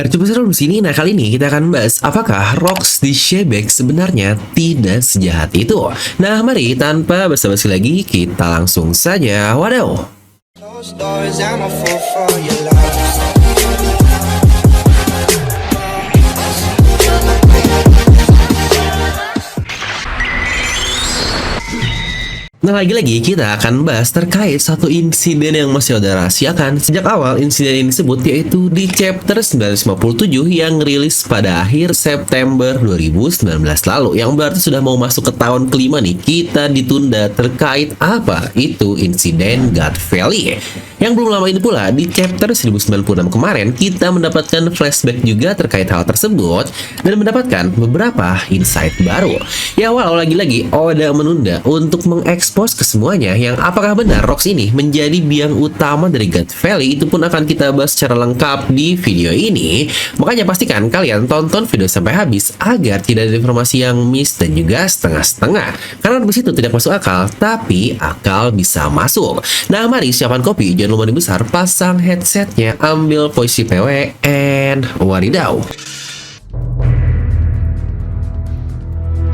Coba seru di sini. Nah, kali ini kita akan bahas apakah Rocks di Shebex sebenarnya tidak sejahat itu. Nah, mari tanpa basa-basi lagi kita langsung saja. Wadaw. Closed doors, I'm a fool for your love. Nah, lagi-lagi kita akan bahas terkait satu insiden yang masih ada rahasiakan sejak awal. Insiden ini disebut yaitu di chapter 957 yang rilis pada akhir September 2019 lalu, yang berarti sudah mau masuk ke tahun kelima nih kita ditunda terkait apa itu insiden God Valley. Yang belum lama ini pula di chapter 1096 kemarin kita mendapatkan flashback juga terkait hal tersebut dan mendapatkan beberapa insight baru. Ya, walau lagi-lagi Oda menunda untuk mengekspos kesemuanya yang apakah benar Rocks ini menjadi biang utama dari God Valley, itu pun akan kita bahas secara lengkap di video ini. Makanya pastikan kalian tonton video sampai habis agar tidak ada informasi yang miss dan juga setengah-setengah. Karena di situ tidak masuk akal, tapi akal bisa masuk. Nah, mari siapkan kopi, jangan lupa besar, pasang headsetnya, ambil posisi PW, and wadidaw.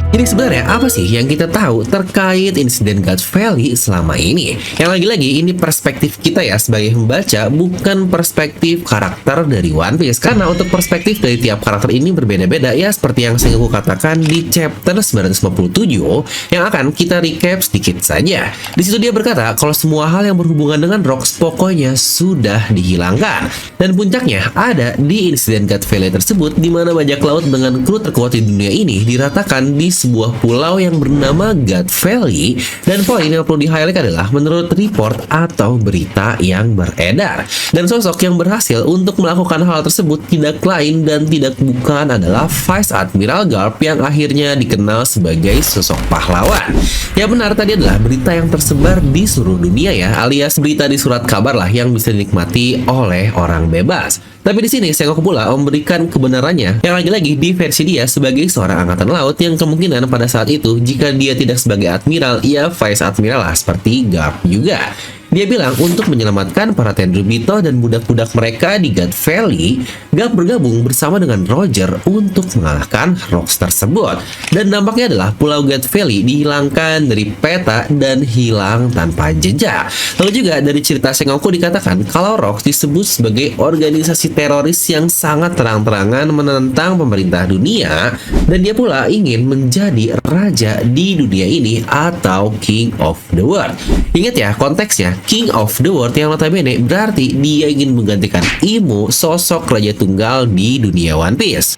Jadi sebenarnya apa sih yang kita tahu terkait insiden God Valley selama ini? Yang lagi-lagi ini perspektif kita ya sebagai pembaca, bukan perspektif karakter dari One Piece. Karena untuk perspektif dari tiap karakter ini berbeda-beda ya, seperti yang saya katakan di chapter 957 yang akan kita recap sedikit saja. Di situ dia berkata kalau semua hal yang berhubungan dengan Rocks pokoknya sudah dihilangkan. Dan puncaknya ada di insiden God Valley tersebut, di mana bajak laut dengan kru terkuat di dunia ini diratakan di sebuah pulau yang bernama God Valley. Dan poin yang perlu di-highlight adalah menurut report atau berita yang beredar. Dan sosok yang berhasil untuk melakukan hal tersebut tidak lain dan tidak bukan adalah Vice Admiral Garp yang akhirnya dikenal sebagai sosok pahlawan. Ya benar, tadi adalah berita yang tersebar di seluruh dunia ya, alias berita di surat kabar lah yang bisa dinikmati oleh orang bebas. Tapi di sini Sengoku pula memberikan kebenarannya yang lagi-lagi di versi dia sebagai seorang angkatan laut yang kemungkinan pada saat itu jika dia tidak sebagai admiral, ia vice admiral lah seperti Garp juga. Dia bilang untuk menyelamatkan para Tenryubito dan budak-budak mereka di God Valley, Garp bergabung bersama dengan Roger untuk mengalahkan Rocks tersebut. Dan dampaknya adalah Pulau God Valley dihilangkan dari peta dan hilang tanpa jejak. Lalu juga dari cerita Sengoku dikatakan kalau Rocks disebut sebagai organisasi teroris yang sangat terang-terangan menentang pemerintah dunia, dan dia pula ingin menjadi raja di dunia ini atau King of the World. Ingat ya konteksnya, King of the World yang notabene berarti dia ingin menggantikan Imo, sosok raja tunggal di dunia One Piece.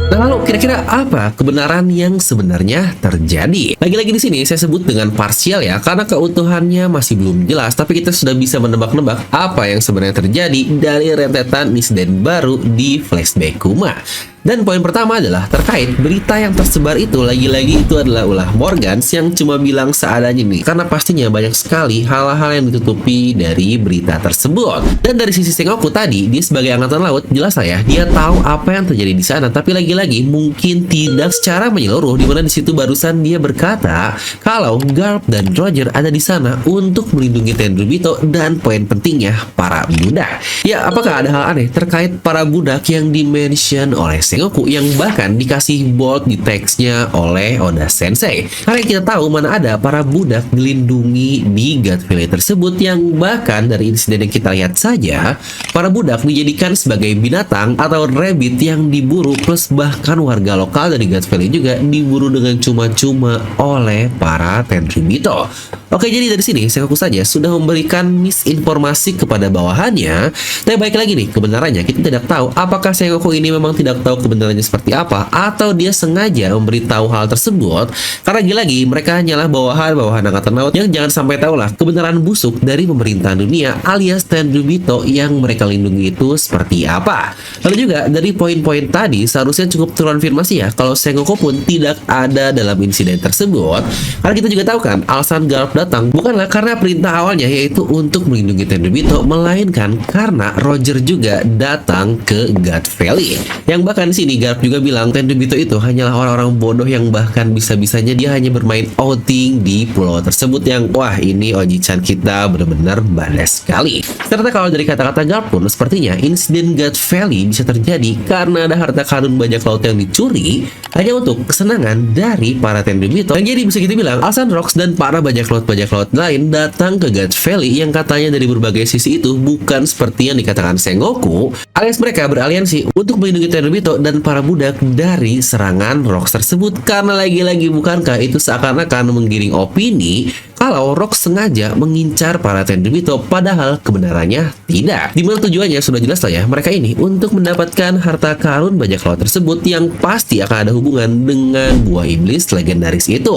Nah, lalu kira-kira apa kebenaran yang sebenarnya terjadi? Lagi-lagi di sini saya sebut dengan parsial ya, karena keutuhannya masih belum jelas, tapi kita sudah bisa menebak-nebak apa yang sebenarnya terjadi dari rentetan insiden baru di flashback Kuma. Dan poin pertama adalah terkait berita yang tersebar itu, lagi-lagi itu adalah ulah Morgans yang cuma bilang seadanya nih, karena pastinya banyak sekali hal-hal yang ditutupi dari berita tersebut. Dan dari sisi Sengoku tadi, dia sebagai angkatan laut, jelas lah ya, dia tahu apa yang terjadi di sana, tapi lagi-lagi mungkin tidak secara menyeluruh, dimana di situ barusan dia berkata kalau Garp dan Roger ada di sana untuk melindungi Tenryubito dan poin pentingnya para budak. Ya, apakah ada hal aneh terkait para budak yang dimention oleh Sengoku yang bahkan dikasih bold di teksnya oleh Oda Sensei? Karena kita tahu mana ada para budak dilindungi di God Valley tersebut, yang bahkan dari insiden yang kita lihat saja para budak dijadikan sebagai binatang atau rabbit yang diburu, plus bahkan warga lokal dari God Valley juga diburu dengan cuma-cuma oleh para Tenryubito. Oke, jadi dari sini Sengoku saja sudah memberikan misinformasi kepada bawahannya. Tapi baik lagi nih, kebenarannya kita tidak tahu apakah Sengoku ini memang tidak tahu kebenarannya seperti apa, atau dia sengaja memberitahu hal tersebut. Karena lagi-lagi mereka hanyalah bawahan angkatan laut yang jangan sampai tahu lah kebenaran busuk dari pemerintahan dunia alias Tenryubito yang mereka lindungi itu seperti apa. Lalu juga dari poin-poin tadi seharusnya cukup terkonfirmasi ya kalau Sengoku pun tidak ada dalam insiden tersebut. Karena kita juga tahu kan alasan Garp datang bukanlah karena perintah awalnya yaitu untuk melindungi Tenryubito, melainkan karena Roger juga datang ke God Valley, yang bahkan Bahkan sini Garp juga bilang Tenryubito itu hanyalah orang-orang bodoh yang bahkan bisa-bisanya dia hanya bermain outing di pulau tersebut, yang wah ini Oji-chan kita benar-benar badass sekali. Serta kalau dari kata-kata Garp pun sepertinya insiden God Valley bisa terjadi karena ada harta karun bajak laut yang dicuri hanya untuk kesenangan dari para Tenryubito. Dan jadi bisa kita bilang alasan Rocks dan para bajak laut lain datang ke God Valley yang katanya dari berbagai sisi itu bukan seperti yang dikatakan Sengoku, alias mereka beraliansi untuk melindungi Tenryubito dan para budak dari serangan Rocks tersebut. Karena lagi-lagi bukankah itu seakan-akan menggiring opini kalau Rocks sengaja mengincar para Tenryubito, padahal kebenarannya tidak. Dimana tujuannya sudah jelas lah ya, mereka ini untuk mendapatkan harta karun bajak laut tersebut yang pasti akan ada hubungan dengan buah iblis legendaris itu.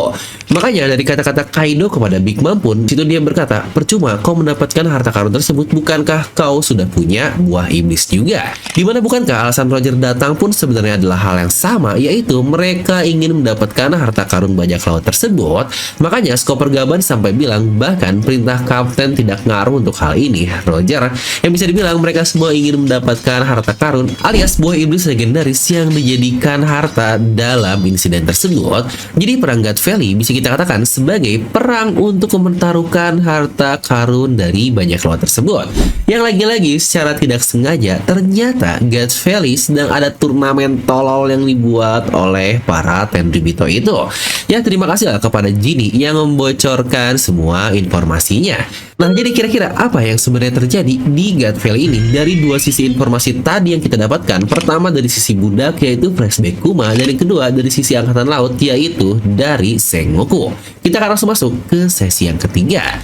Makanya dari kata-kata Kaido kepada Big Mom pun, situ dia berkata, percuma kau mendapatkan harta karun tersebut, bukankah kau sudah punya buah iblis juga? Dimana bukankah alasan Roger datang pun sebenarnya adalah hal yang sama, yaitu mereka ingin mendapatkan harta karun bajak laut tersebut. Makanya Skopper Gaban sampai bilang bahkan perintah kapten tidak ngaruh untuk hal ini. Roger yang bisa dibilang mereka semua ingin mendapatkan harta karun alias buah iblis legendaris yang dijadikan harta dalam insiden tersebut. Jadi perang God Valley bisa kita katakan sebagai perang untuk mempertaruhkan harta karun dari bajak laut tersebut. Yang lagi-lagi secara tidak sengaja ternyata God Valley sedang ada turnamen tolol yang dibuat oleh para Tenryubito itu. Ya terima kasih lah kepada Jinny yang membocorkan semua informasinya. Nah, jadi kira-kira apa yang sebenarnya terjadi di God Valley ini? Dari dua sisi informasi tadi yang kita dapatkan, pertama dari sisi budak yaitu flashback Kuma, dan yang kedua dari sisi angkatan laut yaitu dari Sengoku. Kita akan langsung masuk ke sesi yang ketiga.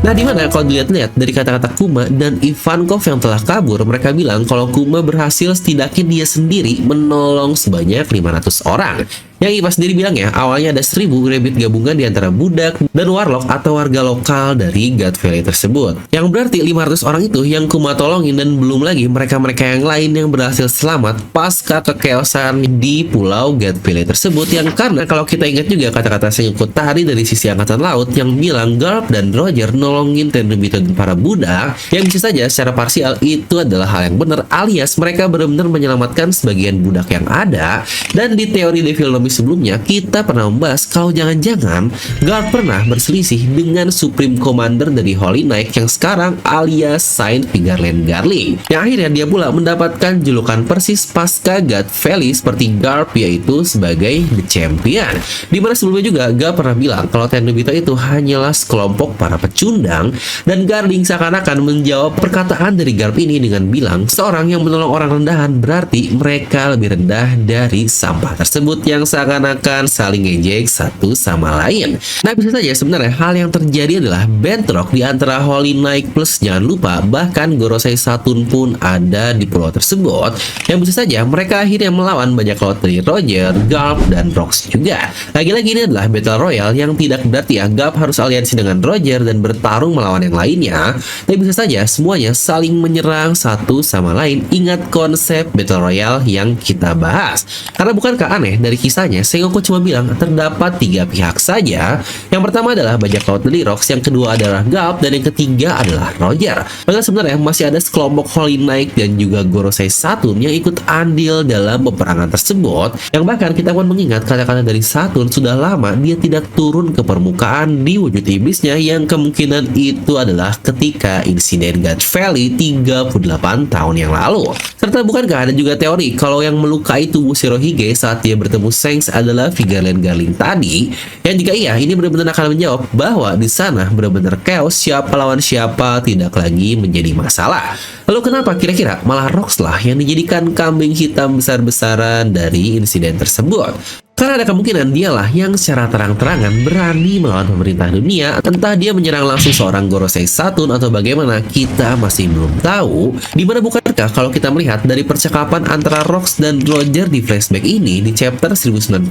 Nah, dimana kalau dilihat-lihat dari kata-kata Kuma dan Ivankov yang telah kabur, mereka bilang kalau Kuma berhasil setidaknya dia sendiri menolong sebanyak 500 orang. Yang Iva sendiri bilang ya, awalnya ada 1000 rebit gabungan di antara budak dan warlock atau warga lokal dari God Valley tersebut. Yang berarti 500 orang itu yang Kuma tolongin, dan belum lagi mereka-mereka yang lain yang berhasil selamat pasca kekeosan di pulau God Valley tersebut. Yang karena kalau kita ingat juga kata-kata Sengoku tadi dari sisi angkatan laut yang bilang Garp dan Roger nolongin Tenryubito dan para budak, yang bisa saja secara parsial itu adalah hal yang benar, alias mereka benar-benar menyelamatkan sebagian budak yang ada. Dan di teori Devilnomi sebelumnya kita pernah membahas kalau jangan-jangan Garp pernah berselisih dengan Supreme Commander dari Holy Knight yang sekarang alias Saint Figarland Garling, yang akhirnya dia pula mendapatkan julukan persis pasca God Valley seperti Garp, yaitu sebagai The Champion. Dimana sebelumnya juga Garp pernah bilang kalau Tenryubito itu hanyalah sekelompok para pecundang, dan Garling seakan-akan menjawab perkataan dari Garp ini dengan bilang seorang yang menolong orang rendahan berarti mereka lebih rendah dari sampah tersebut yang seakan-akan saling ngejek satu sama lain. Nah, bisa saja sebenarnya hal yang terjadi adalah bentrok di antara Holy Knight plus jangan lupa bahkan Gorosei Saturn pun ada di pulau tersebut, yang bisa saja mereka akhirnya melawan bajak laut dari Roger, Garp, dan Rocks juga. Lagi-lagi ini adalah Battle Royale yang tidak berarti ya Garp harus aliansi dengan Roger dan bertarung melawan yang lainnya, tapi bisa saja semuanya saling menyerang satu sama lain. Ingat konsep Battle Royale yang kita bahas. Karena bukankah aneh dari kisahnya Sengoku cuma bilang terdapat 3 pihak saja. Yang pertama adalah bajak laut dari Rocks, yang kedua adalah Garp, dan yang ketiga adalah Roger. Bahkan sebenarnya masih ada sekelompok Holy Knight dan juga Gorosei Saturn yang ikut andil dalam peperangan tersebut, yang bahkan kita pun mengingat kata-kata dari Saturn sudah lama dia tidak turun ke permukaan di wujud iblisnya, yang kemungkinan itu adalah ketika insiden God Valley 38 tahun yang lalu. Serta bukankah ada juga teori kalau yang melukai tubuh Shirohige saat dia bertemu Shanks adalah Figarland Garling tadi, yang jika iya ini benar-benar akan menjawab bahwa di sana benar-benar chaos, siapa lawan siapa tidak lagi menjadi masalah. Lalu kenapa kira-kira malah Rocks lah yang dijadikan kambing hitam besar-besaran dari insiden tersebut? Karena ada kemungkinan dialah yang secara terang-terangan berani melawan pemerintah dunia. Entah dia menyerang langsung seorang Gorosei Saturn atau bagaimana, kita masih belum tahu. Dimana bukankah kalau kita melihat dari percakapan antara Rocks dan Roger di flashback ini di chapter 1096,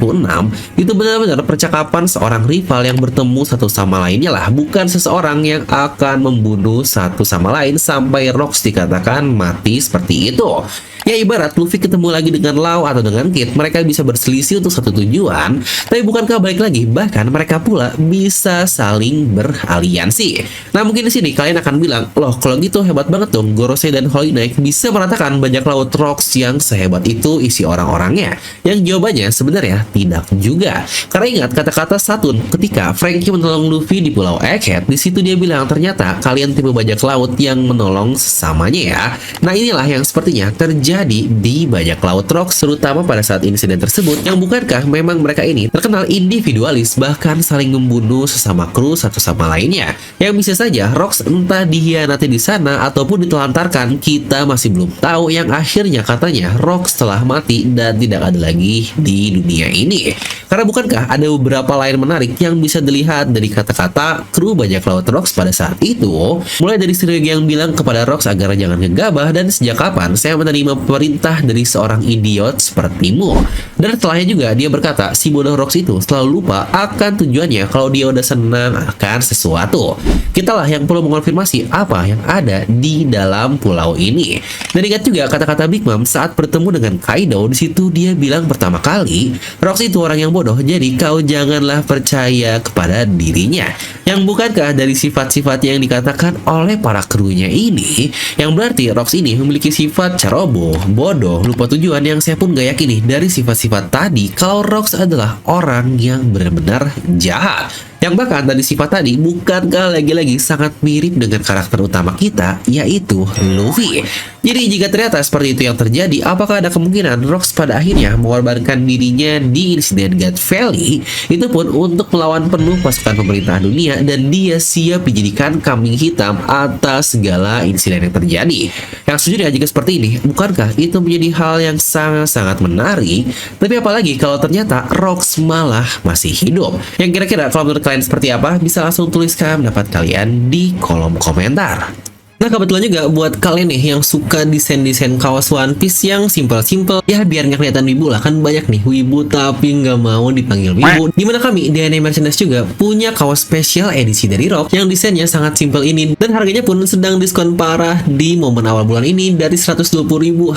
itu benar-benar percakapan seorang rival yang bertemu satu sama lainnya lah, bukan seseorang yang akan membunuh satu sama lain sampai Rocks dikatakan mati seperti itu. Ya ibarat Luffy ketemu lagi dengan Lau atau dengan Kid, mereka bisa berselisih untuk satu tujuan, tapi bukankah balik lagi bahkan mereka pula bisa saling beraliansi. Nah mungkin di sini kalian akan bilang, loh kalau gitu hebat banget dong Gorosei dan Holy Knight bisa meratakan bajak laut Rocks yang sehebat itu isi orang-orangnya. Yang jawabannya sebenarnya tidak juga. Karena ingat kata-kata Saturn ketika Franky menolong Luffy di Pulau Egghead, di situ dia bilang ternyata kalian tipe bajak laut yang menolong sesamanya ya. Nah inilah yang sepertinya terjadi di bajak laut Rocks, terutama pada saat insiden tersebut, yang bukankah memang mereka ini terkenal individualis bahkan saling membunuh sesama kru satu sama lainnya. Yang bisa saja Rocks entah dihianati di sana ataupun ditelantarkan, kita masih belum tahu, yang akhirnya katanya Rocks telah mati dan tidak ada lagi di dunia ini. Karena bukankah ada beberapa lain menarik yang bisa dilihat dari kata-kata kru bajak laut Rocks pada saat itu, mulai dari strategi yang bilang kepada Rocks agar jangan gegabah dan sejak kapan saya menerima perintah dari seorang idiot sepertimu. Dan setelahnya juga dia berkata si bodoh Rocks itu selalu lupa akan tujuannya kalau dia udah senang akan sesuatu. Kitalah yang perlu mengonfirmasi apa yang ada di dalam pulau ini. Dan ingat juga kata-kata Big Mom saat bertemu dengan Kaido, di situ dia bilang pertama kali Rocks itu orang yang bodoh, jadi kau janganlah percaya kepada dirinya. Yang bukankah dari sifat-sifat yang dikatakan oleh para krunya ini, yang berarti Rocks ini memiliki sifat ceroboh, bodoh, lupa tujuan, yang saya pun gak yakin nih dari sifat-sifat tadi kalau Rocks adalah orang yang benar-benar jahat. Yang bahkan tadi sifat tadi bukankah lagi-lagi sangat mirip dengan karakter utama kita, yaitu Luffy. Jadi jika ternyata seperti itu yang terjadi, apakah ada kemungkinan Rocks pada akhirnya mengorbankan dirinya di insiden God Valley, itu pun untuk melawan penuh pasukan pemerintah dunia, dan dia siap dijadikan kambing hitam atas segala insiden yang terjadi? Yang sejujurnya jika seperti ini, bukankah itu menjadi hal yang sangat-sangat menarik? Tapi apalagi kalau ternyata Rocks malah masih hidup. Yang kira-kira kalau menurut kalian seperti apa? Bisa langsung tuliskan pendapat kalian di kolom komentar. Nah kebetulan juga buat kalian nih yang suka desain-desain kaos One Piece yang simple-simple, ya biar nggak kelihatan wibu lah, kan banyak nih wibu tapi nggak mau dipanggil wibu. Dimana kami di Anime Merchandise juga punya kaos spesial edisi dari Rock yang desainnya sangat simple ini, dan harganya pun sedang diskon parah di momen awal bulan ini, dari 120.000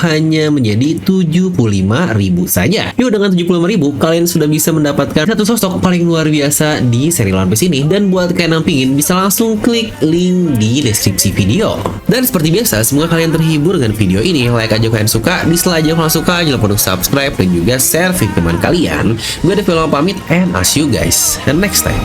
hanya menjadi 75.000 saja. Yuk, dengan 75.000 kalian sudah bisa mendapatkan satu sosok paling luar biasa di seri One Piece ini. Dan buat kalian yang pingin bisa langsung klik link di deskripsi video. Dan seperti biasa, semoga kalian terhibur dengan video ini. Like aja kalian suka, dislike aja kalau suka, jangan lupa untuk subscribe dan juga share video teman kalian. Gue Devil pamit, and I'll see you guys next time.